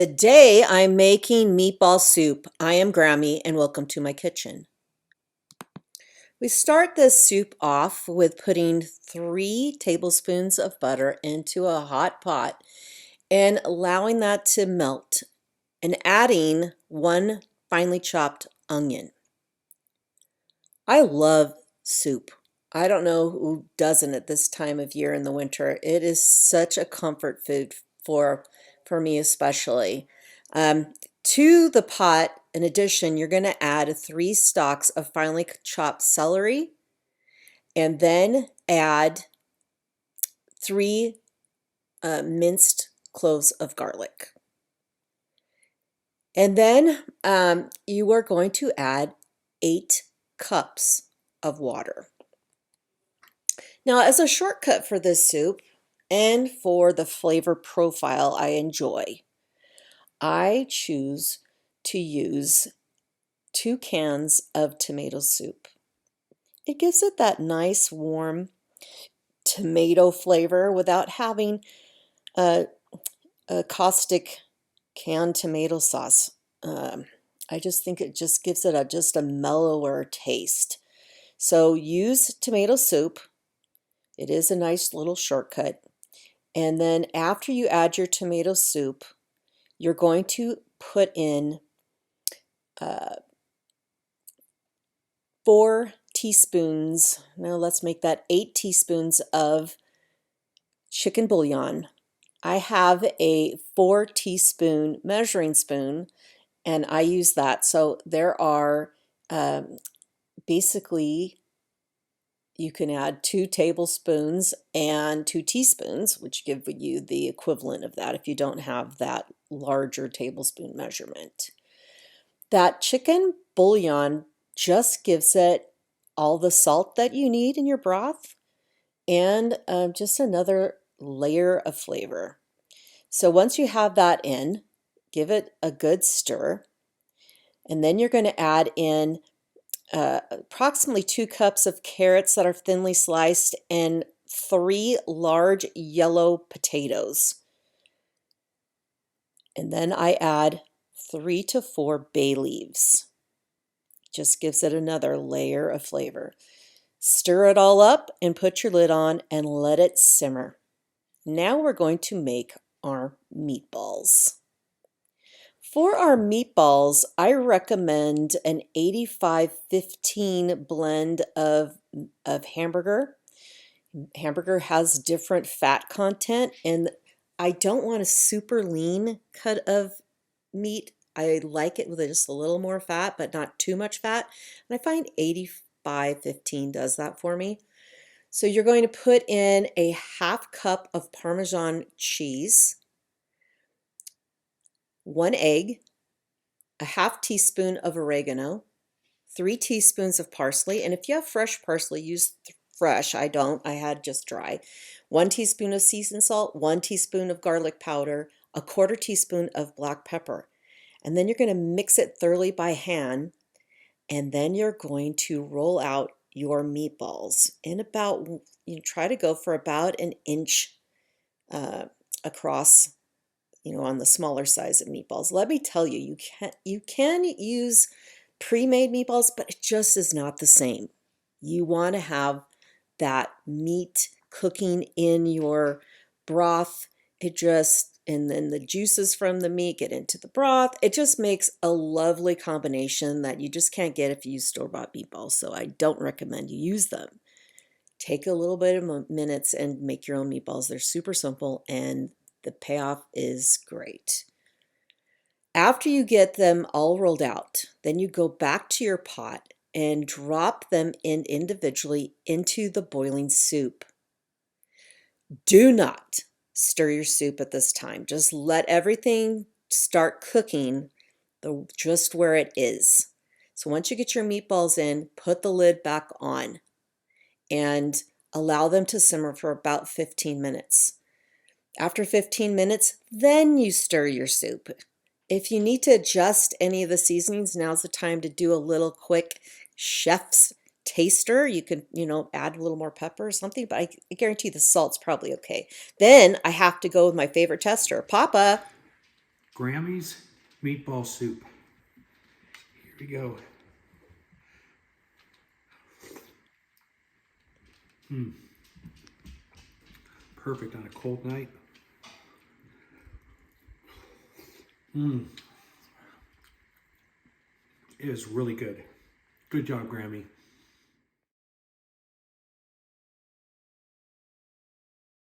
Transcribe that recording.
Today I'm making meatball soup. I am Grammy and welcome to my kitchen. We start this soup off with putting 3 tablespoons of butter into a hot pot and allowing that to melt and adding 1 finely chopped onion. I love soup. I don't know who doesn't at this time of year in the winter. It is such a comfort food for me especially. To the pot, in addition, you're going to add 3 stalks of finely chopped celery and then add 3 minced cloves of garlic. And then you are going to add 8 cups of water. Now, as a shortcut for this soup and for the flavor profile I enjoy, I choose to use 2 cans of tomato soup. It gives it that nice warm tomato flavor without having a, a caustic canned tomato sauce. I just think it just gives it just a mellower taste. So use tomato soup. It is a nice little shortcut. And then after you add your tomato soup, you're going to put in 4 teaspoons, now let's make that 8 teaspoons of chicken bouillon. I have a 4 teaspoon measuring spoon and I use that. So there are basically you can add 2 tablespoons and 2 teaspoons, which give you the equivalent of that if you don't have that larger tablespoon measurement. That chicken bouillon just gives it all the salt that you need in your broth and just another layer of flavor. So once you have that in, give it a good stir. And then you're going to add in approximately 2 cups of carrots that are thinly sliced and 3 large yellow potatoes. And then I add 3 to 4 bay leaves. Just gives it another layer of flavor. Stir it all up and put your lid on and let it simmer. Now we're going to make our meatballs. For our meatballs, I recommend an 85-15 blend of hamburger. Hamburger has different fat content, and I don't want a super lean cut of meat. I like it with just a little more fat, but not too much fat. And I find 85-15 does that for me. So you're going to put in a 1/2 cup of Parmesan cheese, 1 egg, a 1/2 teaspoon of oregano, 3 teaspoons of parsley. And if you have fresh parsley, use fresh. I don't. I had just dry. 1 teaspoon of seasoned salt, 1 teaspoon of garlic powder, a 1/4 teaspoon of black pepper. And then you're going to mix it thoroughly by hand. And then you're going to roll out your meatballs in about, try to go for about an inch across, on the smaller size of meatballs. Let me tell you, you can use pre-made meatballs, but it just is not the same. You want to have that meat cooking in your broth. And then the juices from the meat get into the broth. It just makes a lovely combination that you just can't get if you use store-bought meatballs. So I don't recommend you use them. Take a little bit of minutes and make your own meatballs. They're super simple and the payoff is great. After you get them all rolled out, then you go back to your pot and drop them in individually into the boiling soup. Do not stir your soup at this time. Just let everything start cooking just where it is. So once you get your meatballs in, put the lid back on and allow them to simmer for about 15 minutes. After 15 minutes, then you stir your soup. If you need to adjust any of the seasonings, now's the time to do a little quick chef's taster. You can, add a little more pepper or something, but I guarantee the salt's probably okay. Then I have to go with my favorite tester, Papa. Grammy's meatball soup. Here we go. Perfect on a cold night. It is really good. Good job, Grammy.